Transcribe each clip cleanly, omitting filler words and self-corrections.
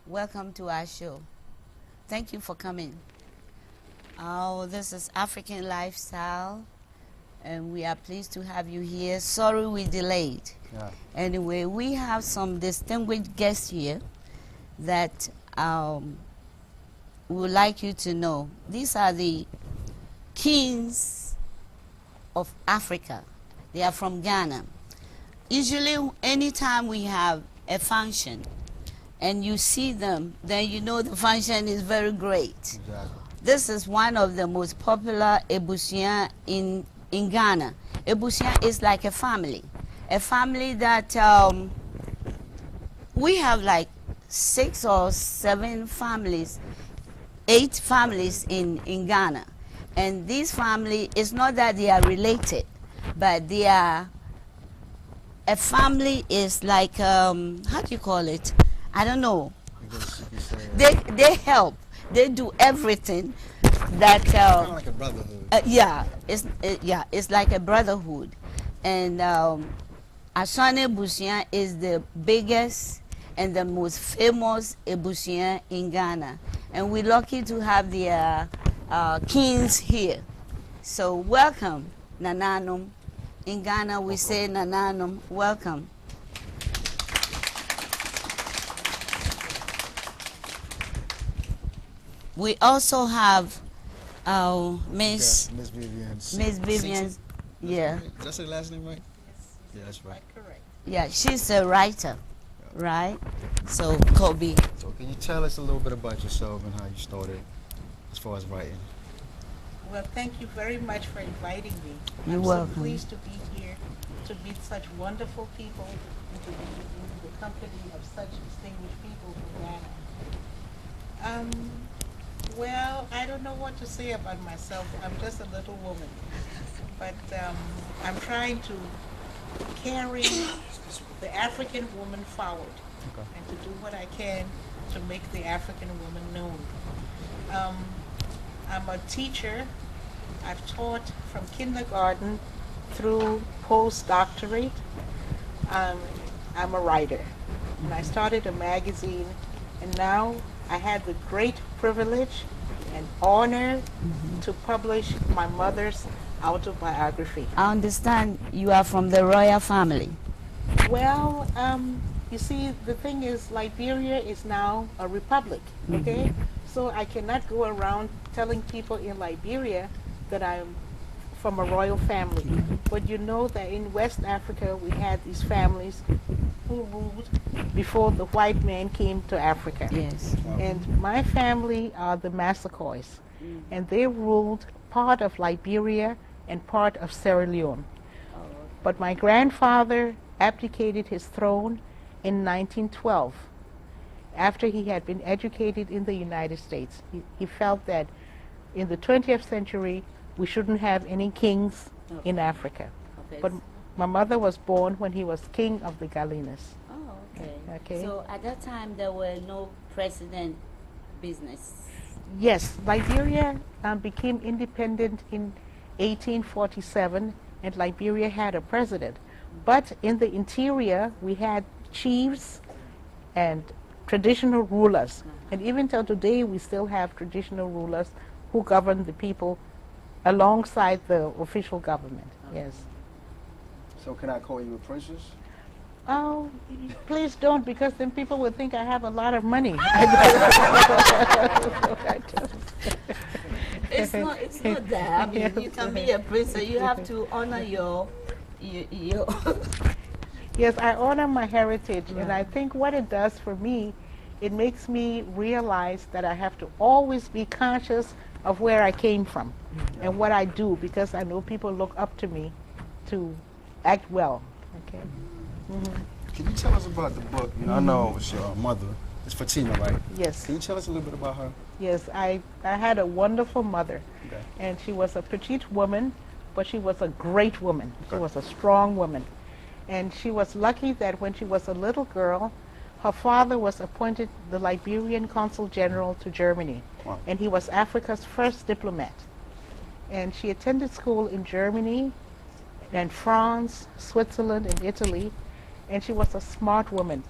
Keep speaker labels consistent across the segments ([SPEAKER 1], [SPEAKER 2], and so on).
[SPEAKER 1] Welcome to our show. Thank you for coming. Oh, this is African Lifestyle, and we are pleased to have you here. Sorry we delayed.
[SPEAKER 2] Yeah.
[SPEAKER 1] Anyway, we have some distinguished guests here that we would like you to know. These are the kings of Africa. They are from Ghana. Usually, anytime we have a function and you see them, then you know the function is very great.
[SPEAKER 2] Exactly.
[SPEAKER 1] This is one of the most popular Ebusian in Ghana. Ebusian is like a family that we have like 6 or 7 families, 8 families in Ghana. And this family, is not that they are related, but they are, a family is like, how do you call it? I don't know. They help. They do everything that.
[SPEAKER 2] Kind of like a brotherhood.
[SPEAKER 1] It's like a brotherhood, and Asane Ebusian is the biggest and the most famous Ebusian in Ghana, and we're lucky to have the kings here. So welcome, Nananum. In Ghana, we say Nananum. Welcome. We also have Miss
[SPEAKER 2] Vivian.
[SPEAKER 1] Miss Vivian. Yeah.
[SPEAKER 2] Did I say the last name right? Yeah, that's right.
[SPEAKER 3] Correct.
[SPEAKER 1] Yeah, she's a writer, right? So Kobe.
[SPEAKER 2] So can you tell us a little bit about yourself and how you started as far as writing?
[SPEAKER 3] Well, thank you very much for inviting me.
[SPEAKER 1] You're
[SPEAKER 3] I'm
[SPEAKER 1] welcome.
[SPEAKER 3] so pleased to be here, to meet such wonderful people, and to be in the company of such distinguished people from Ghana. Well, I don't know what to say about myself. I'm just a little woman. But I'm trying to carry the African woman forward and to do what I can to make the African woman known. I'm a teacher. I've taught from kindergarten through postdoctorate. I'm a writer. And I started a magazine, and now I had the great privilege and honor to publish my mother's autobiography.
[SPEAKER 1] I understand you are from the royal family.
[SPEAKER 3] Well, you see, the thing is, Liberia is now a republic, okay? So I cannot go around telling people in Liberia that I'm from a royal family. But you know that in West Africa, we had these families who ruled before the white man came to Africa.
[SPEAKER 1] Yes.
[SPEAKER 3] And my family are the Massacoys, and they ruled part of Liberia and part of Sierra Leone. But my grandfather abdicated his throne in 1912 after he had been educated in the United States. He felt that in the 20th century we shouldn't have any kings in Africa.
[SPEAKER 1] Okay.
[SPEAKER 3] But my mother was born when he was king of the Galenas.
[SPEAKER 1] Oh, okay.
[SPEAKER 3] Okay.
[SPEAKER 1] So at that time there were no president business.
[SPEAKER 3] Yes, Liberia became independent in 1847, and Liberia had a president. But in the interior, we had chiefs and traditional rulers. And even till today, we still have traditional rulers who govern the people alongside the official government. Yes.
[SPEAKER 2] So can I call you a princess?
[SPEAKER 3] Oh, please don't, because then people would think I have a lot of money.
[SPEAKER 1] It's not that. I mean, you can be a princess. You have to honor your
[SPEAKER 3] Yes, I honor my heritage, and I think what it does for me, it makes me realize that I have to always be conscious of where I came from and what I do, because I know people look up to me to act well. Okay.
[SPEAKER 2] Can you tell us about the book? You know, I know it's your mother. It's Fatima, right?
[SPEAKER 3] Yes.
[SPEAKER 2] Can you tell us a little bit about her?
[SPEAKER 3] Yes, I had a wonderful mother,
[SPEAKER 2] Okay.
[SPEAKER 3] and she was a petite woman, but she was a great woman. She
[SPEAKER 2] Okay.
[SPEAKER 3] was a strong woman. And she was lucky that when she was a little girl, her father was appointed the Liberian Consul General to Germany.
[SPEAKER 2] Wow.
[SPEAKER 3] And he was Africa's first diplomat. And she attended school in Germany and France, Switzerland, and Italy. And she was a smart woman.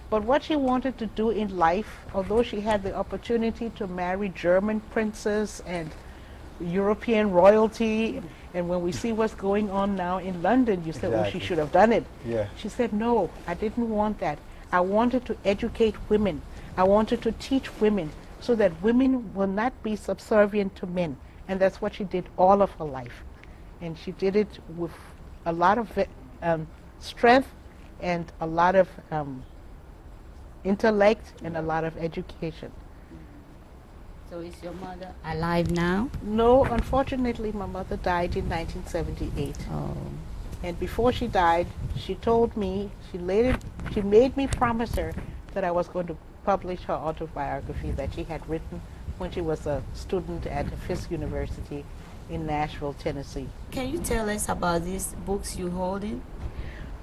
[SPEAKER 3] But what she wanted to do in life, although she had the opportunity to marry German princes and European royalty, and when we see what's going on now in London, you say, oh, she
[SPEAKER 2] Exactly.
[SPEAKER 3] should have done it.
[SPEAKER 2] Yeah.
[SPEAKER 3] She said, no, I didn't want that. I wanted to educate women. I wanted to teach women so that women will not be subservient to men. And that's what she did all of her life. And she did it with a lot of strength and a lot of intellect and a lot of education.
[SPEAKER 1] So is your mother alive now?
[SPEAKER 3] No, unfortunately, my mother died in 1978.
[SPEAKER 1] Oh.
[SPEAKER 3] And before she died, she told me, she made me promise her that I was going to publish her autobiography that she had written when she was a student at Fisk University in Nashville, Tennessee.
[SPEAKER 1] Can you tell us about these books you're holding?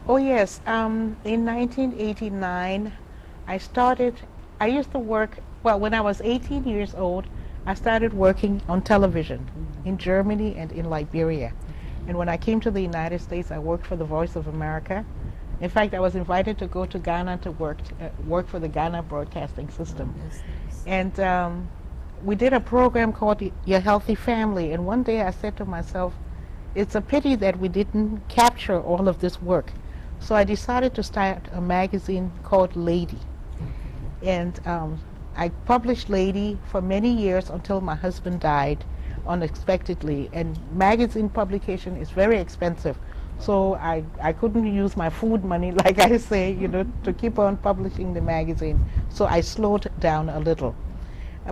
[SPEAKER 3] Oh yes, in 1989, I used to work, well, when I was 18 years old, I started working on television in Germany and in Liberia. And when I came to the United States, I worked for the Voice of America. In fact, I was invited to go to Ghana to work for the Ghana Broadcasting System.
[SPEAKER 1] Yes, yes.
[SPEAKER 3] And we did a program called Your Healthy Family. And one day I said to myself, it's a pity that we didn't capture all of this work. So I decided to start a magazine called Lady. And I published Lady for many years until my husband died unexpectedly. And magazine publication is very expensive. So I couldn't use my food money, like I say, you know, to keep on publishing the magazine. So I slowed down a little.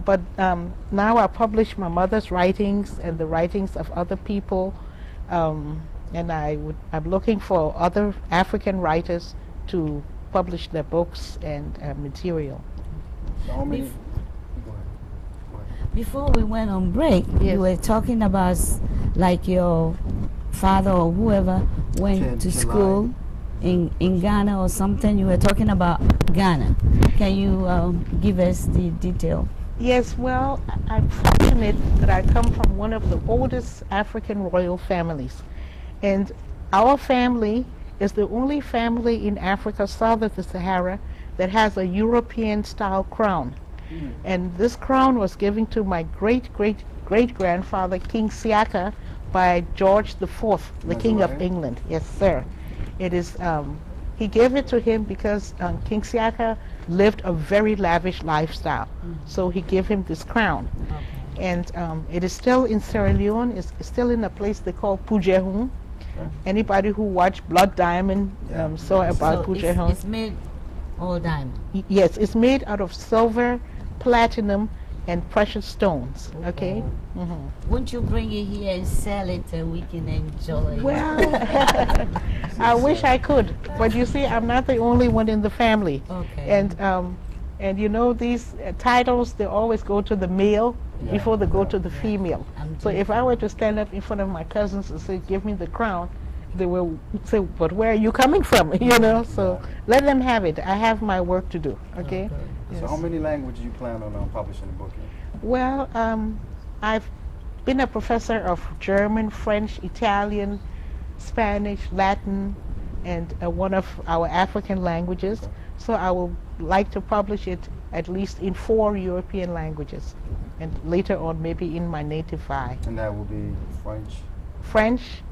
[SPEAKER 3] But now I publish my mother's writings and the writings of other people. And I'm looking for other African writers to publish their books and material.
[SPEAKER 2] So how many?
[SPEAKER 1] Bef-
[SPEAKER 2] Go ahead. Go ahead.
[SPEAKER 1] Before we went on break,
[SPEAKER 3] Yes.
[SPEAKER 1] you were talking about like your father or whoever went
[SPEAKER 2] Can-
[SPEAKER 1] to
[SPEAKER 2] can
[SPEAKER 1] school in Ghana or something. You were talking about Ghana. Can you give us the detail?
[SPEAKER 3] Yes, well, I'm fortunate that I come from one of the oldest African royal families. And our family is the only family in Africa south of the Sahara that has a European-style crown. And this crown was given to my great-great-great-grandfather, King Siaka, by George IV, the
[SPEAKER 2] That's
[SPEAKER 3] King of
[SPEAKER 2] right.
[SPEAKER 3] England. Yes, sir. It is, he gave it to him because King Siaka lived a very lavish lifestyle. So he gave him this crown. And it is still in Sierra Leone. It's still in a place they call Pujehun.
[SPEAKER 2] Okay.
[SPEAKER 3] Anybody who watched Blood Diamond
[SPEAKER 2] Yeah.
[SPEAKER 3] saw about
[SPEAKER 1] So
[SPEAKER 3] Pujehun.
[SPEAKER 1] it's made all diamond.
[SPEAKER 3] Yes, it's made out of silver, platinum, and precious stones. Okay. Mhm.
[SPEAKER 1] Won't you bring it here and sell it and we can enjoy it?
[SPEAKER 3] Well, I wish I could, but you see, I'm not the only one in the family.
[SPEAKER 1] Okay.
[SPEAKER 3] And you know, these titles, they always go to the male
[SPEAKER 2] Yeah.
[SPEAKER 3] before they go to the female.
[SPEAKER 1] I'm
[SPEAKER 3] So if I were to stand up in front of my cousins and say, give me the crown, they will say, but where are you coming from? You know, so let them have it. I have my work to do, okay?
[SPEAKER 2] So
[SPEAKER 3] Yes.
[SPEAKER 2] how many languages you plan on publishing the book in?
[SPEAKER 3] Well, I've been a professor of German, French, Italian, Spanish, Latin, and one of our African languages.
[SPEAKER 2] Okay.
[SPEAKER 3] So I will like to publish it at least in 4 European languages, and later on maybe in my native 5.
[SPEAKER 2] And that will be French.
[SPEAKER 3] French,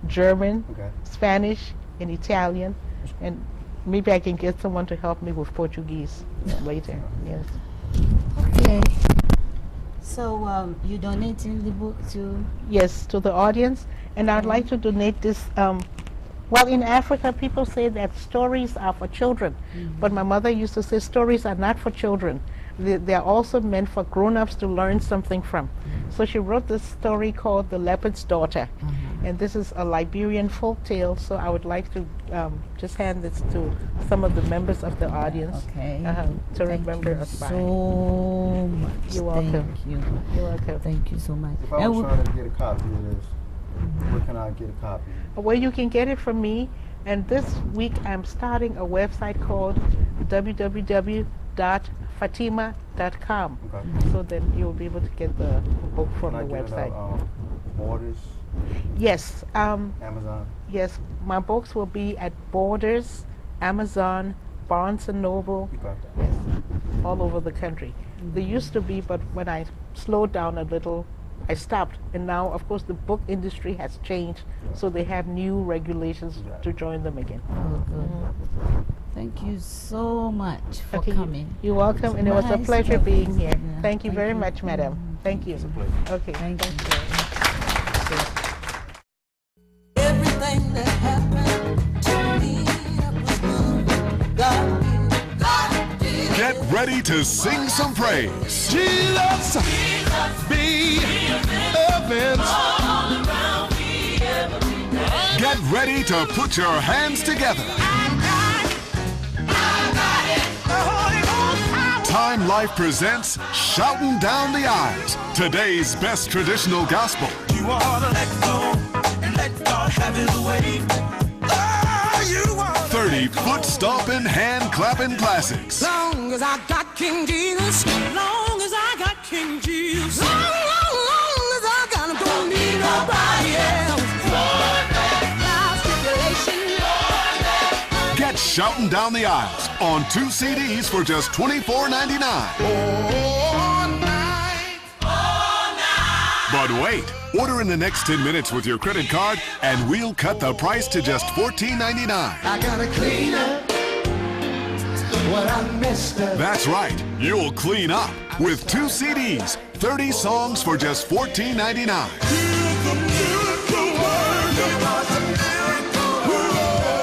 [SPEAKER 3] German,
[SPEAKER 2] Okay.
[SPEAKER 3] Spanish, and Italian, and maybe I can get someone to help me with Portuguese later. Yes.
[SPEAKER 1] Okay. So you donating the book to?
[SPEAKER 3] Yes, to the audience, and I'd like to donate this. Well, in Africa, people say that stories are for children, but my mother used to say stories are not for children. They are also meant for grown-ups to learn something from. So she wrote this story called The Leopard's Daughter, and this is a Liberian folk tale. So I would like to just hand this to some of the members of the audience
[SPEAKER 1] Okay.
[SPEAKER 3] to
[SPEAKER 1] Thank
[SPEAKER 3] remember
[SPEAKER 1] you
[SPEAKER 3] us by.
[SPEAKER 1] so much.
[SPEAKER 3] You're welcome.
[SPEAKER 1] Thank you.
[SPEAKER 3] You're welcome.
[SPEAKER 1] Thank you so much.
[SPEAKER 2] If I
[SPEAKER 1] And
[SPEAKER 2] was
[SPEAKER 1] we-
[SPEAKER 2] trying to get a copy of this, where can I get a copy?
[SPEAKER 3] Well, you can get it from me. And this week, I'm starting a website called www.fatima.com.
[SPEAKER 2] Okay.
[SPEAKER 3] So that you'll be able to get the book from
[SPEAKER 2] Can I
[SPEAKER 3] the
[SPEAKER 2] get
[SPEAKER 3] website.
[SPEAKER 2] it on Borders,
[SPEAKER 3] Yes,
[SPEAKER 2] Amazon?
[SPEAKER 3] yes, my books will be at Borders, Amazon, Barnes and Noble,
[SPEAKER 2] Okay.
[SPEAKER 3] all over the country. There used to be, but when I slowed down a little, I stopped. And now, of course, the book industry has changed, so they have new regulations to join them again.
[SPEAKER 1] Oh, good. Thank you so much for
[SPEAKER 3] Okay,
[SPEAKER 1] coming.
[SPEAKER 3] You're welcome, and it was a
[SPEAKER 1] Nice
[SPEAKER 3] pleasure
[SPEAKER 1] talking
[SPEAKER 3] being
[SPEAKER 1] to
[SPEAKER 3] here.
[SPEAKER 1] you.
[SPEAKER 3] Thank you
[SPEAKER 1] Thank
[SPEAKER 3] very
[SPEAKER 1] you.
[SPEAKER 3] much, madam. Thank you.
[SPEAKER 2] It's a pleasure.
[SPEAKER 3] Okay,
[SPEAKER 1] Thank
[SPEAKER 3] thank
[SPEAKER 1] you.
[SPEAKER 3] you.
[SPEAKER 4] Everything that happened to me was good. God did.
[SPEAKER 5] Get ready to sing some praise.
[SPEAKER 6] Jesus, be heavens.
[SPEAKER 5] Get ready to put your hands together. Time Life presents Shouting Down the Aisles, today's best traditional gospel.
[SPEAKER 6] You ought to let go and let God have his way. Oh, you ought to
[SPEAKER 5] 30 foot-stomping, hand-clapping classics.
[SPEAKER 4] Long as I got King Jesus, long as I got King Jesus, long as I got him, don't need nobody else.
[SPEAKER 5] Get Shouting Down the Aisles on 2 CDs for just $24.99. But wait, order in the next 10 minutes with your credit card and we'll cut the price to just $14.99.
[SPEAKER 6] I gotta clean up what I messed up.
[SPEAKER 5] That's right, you'll clean up with 2 CDs, 30 songs for just $14.99.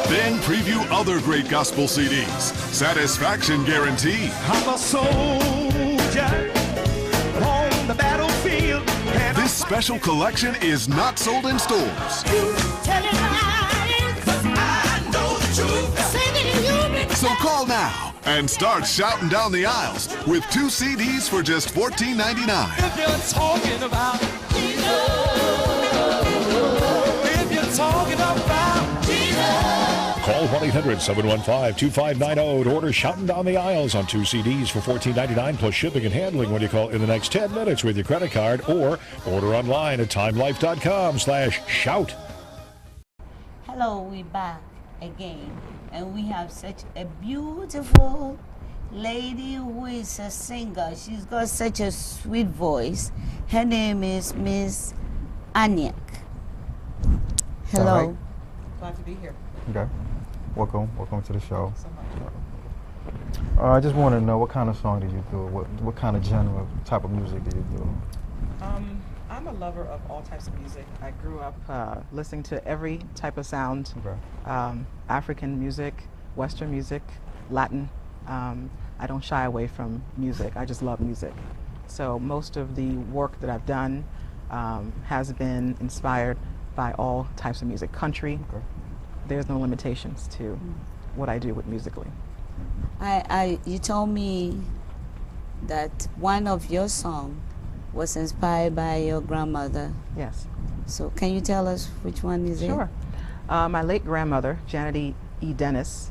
[SPEAKER 5] Then preview other great gospel CDs. Satisfaction guarantee.
[SPEAKER 6] I'm a soldier on the battlefield. And
[SPEAKER 5] This special collection is not sold in stores.
[SPEAKER 6] I know the truth.
[SPEAKER 5] So call now and start shouting down the aisles with 2 CDs for just $14.99.
[SPEAKER 6] If you're talking about Jesus, if you're talking about Jesus.
[SPEAKER 7] Call 1-800-715-2590 to order Shouting Down the Aisles on 2 CDs for $14.99 plus shipping and handling when you call in the next 10 minutes with your credit card or order online at timelife.com/shout.
[SPEAKER 1] Hello, we're back again, and we have such a beautiful lady who is a singer. She's got such a sweet voice. Her name is Miss Aniak. Hello.
[SPEAKER 2] All right.
[SPEAKER 3] Glad to be here.
[SPEAKER 2] Okay. Welcome to the show.
[SPEAKER 3] So much.
[SPEAKER 2] I just want to know, what kind of song did you do? What kind of genre, type of music did you do?
[SPEAKER 8] I'm a lover of all types of music. I grew up listening to every type of sound,
[SPEAKER 2] Okay.
[SPEAKER 8] African music, Western music, Latin. I don't shy away from music. I just love music. So most of the work that I've done has been inspired by all types of music. Country,
[SPEAKER 2] Okay.
[SPEAKER 8] there's no limitations to what I do with musically.
[SPEAKER 1] You told me that one of your songs was inspired by your grandmother.
[SPEAKER 8] Yes.
[SPEAKER 1] So can you tell us which one is it?
[SPEAKER 8] Sure. My late grandmother, Janet E. Dennis,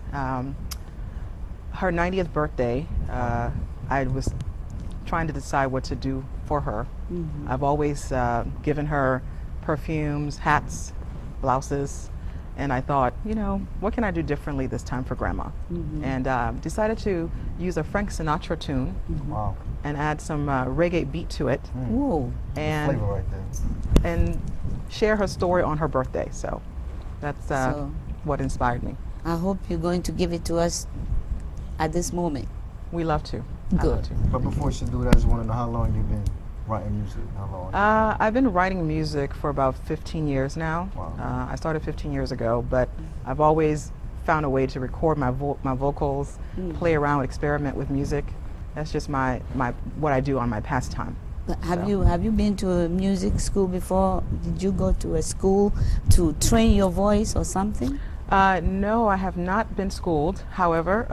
[SPEAKER 8] her 90th birthday, I was trying to decide what to do for her.
[SPEAKER 1] Mhm.
[SPEAKER 8] I've always given her perfumes, hats, blouses, and I thought, you know, what can I do differently this time for Grandma?
[SPEAKER 1] Mhm.
[SPEAKER 8] And decided to use a Frank Sinatra tune
[SPEAKER 2] Wow.
[SPEAKER 8] and add some reggae beat to it,
[SPEAKER 1] Whoa.
[SPEAKER 8] and
[SPEAKER 2] Flavor right there.
[SPEAKER 8] and share her story on her birthday. So that's
[SPEAKER 1] So-
[SPEAKER 8] what inspired me.
[SPEAKER 1] I hope you're going to give it to us at this moment.
[SPEAKER 8] We love to. I love
[SPEAKER 1] Good.
[SPEAKER 8] to.
[SPEAKER 2] But before she do that, I just want to know how long you've been writing music. How long?
[SPEAKER 8] I've been writing music for about 15 years now.
[SPEAKER 2] Wow.
[SPEAKER 8] I started 15 years ago, but I've always found a way to record my vocals, play around, experiment with music. That's just my what I do on my pastime.
[SPEAKER 1] But have
[SPEAKER 8] So-
[SPEAKER 1] you been to a music school before? Did you go to a school to train your voice or something?
[SPEAKER 8] No, I have not been schooled. However,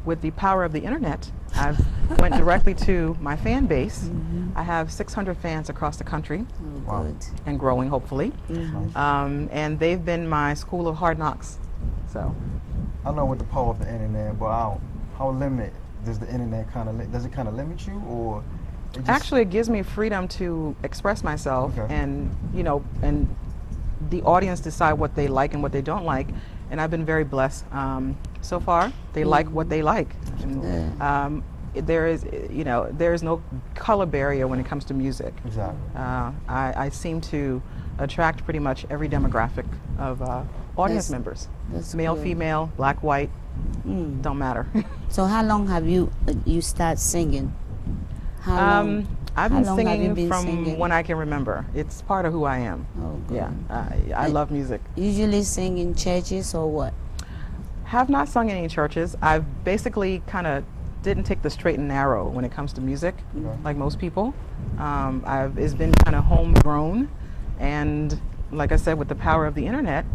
[SPEAKER 8] with the power of the internet, I've went directly to my fan base. I have 600 fans across the country
[SPEAKER 1] Oh,
[SPEAKER 2] Wow.
[SPEAKER 1] good.
[SPEAKER 8] and growing, hopefully.
[SPEAKER 2] Nice.
[SPEAKER 8] And they've been my school of hard knocks. So.
[SPEAKER 2] I know with the power of the internet, but how limit does the internet does it kind of limit you, or it just,
[SPEAKER 8] Actually, it gives me freedom to express myself,
[SPEAKER 2] Okay.
[SPEAKER 8] and and the audience decide what they like and what they don't like, and I've been very blessed. So far, they like what they like. And, there is, you know, there is no color barrier when it comes to music.
[SPEAKER 2] Exactly.
[SPEAKER 8] I seem to attract pretty much every demographic of audience
[SPEAKER 1] That's-
[SPEAKER 8] members.
[SPEAKER 1] that's
[SPEAKER 8] Male,
[SPEAKER 1] good.
[SPEAKER 8] female, black, white, don't matter.
[SPEAKER 1] So how long have you start singing? How long?
[SPEAKER 8] I've
[SPEAKER 1] How
[SPEAKER 8] been
[SPEAKER 1] long have you
[SPEAKER 8] singing
[SPEAKER 1] been
[SPEAKER 8] from
[SPEAKER 1] singing?
[SPEAKER 8] when I can remember. It's part of who I am.
[SPEAKER 1] Oh, good.
[SPEAKER 8] Yeah, I love music.
[SPEAKER 1] Usually sing in churches or what?
[SPEAKER 8] Have not sung in any churches. I've basically kind of didn't take the straight and narrow when it comes to music, like most people. It's been kind of homegrown, and like I said, with the power of the internet,